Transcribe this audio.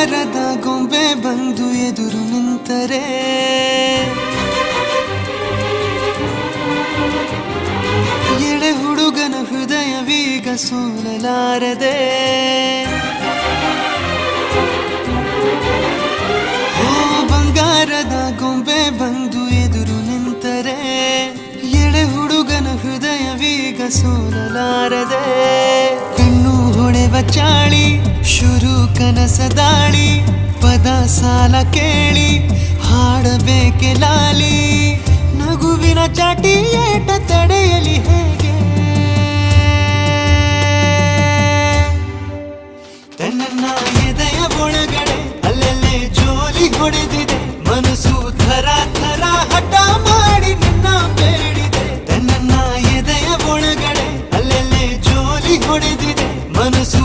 ಬಂಗಾರದ ಗೊಂಬೆ ಬಂದು ಎದುರು ನಿಂತರೆ ಎಳೆ ಹುಡುಗನ ಹೃದಯವೀಗ ಸೋಲಲಾರದೆ ಬಂಗಾರದ ಗೊಂಬೆ ಬಂದು ಎದುರು ನಿಂತರೆ ಎಳೆ ಹುಡುಗನ ಹೃದಯವೀಗ ಸೋಲಲಾರದೆ ಕಣ್ಣು ಹೊಳೆವ ಚಾಳಿ ಶುರು ಕನಸ ದಾಳಿ ಪದ ಸಾಲ ಕೇಳಿ ಹಾಡಬೇಕೆ ಲಾಲಿ ನಗುವಿನ ಚಾಟಿ ಏಟ ತಡೆಯಲಿ ಹೇಗೆ ತನ್ನ ಎದೆಯ ಒಳಗಡೆ ಅಲ್ಲೆಲ್ಲೇ ಜೋಲಿ ಹೊಡೆದಿದೆ ಮನಸ್ಸು ಥರ ಥರ ಹಠ ಮಾಡಿ ನಿನ್ನ ಬೇಡಿದೆ ತನ್ನ ಎದೆಯ ಒಳಗಡೆ ಅಲ್ಲೆಲ್ಲೇ ಜೋಲಿ ಹೊಡೆದಿದೆ ಮನಸ್ಸು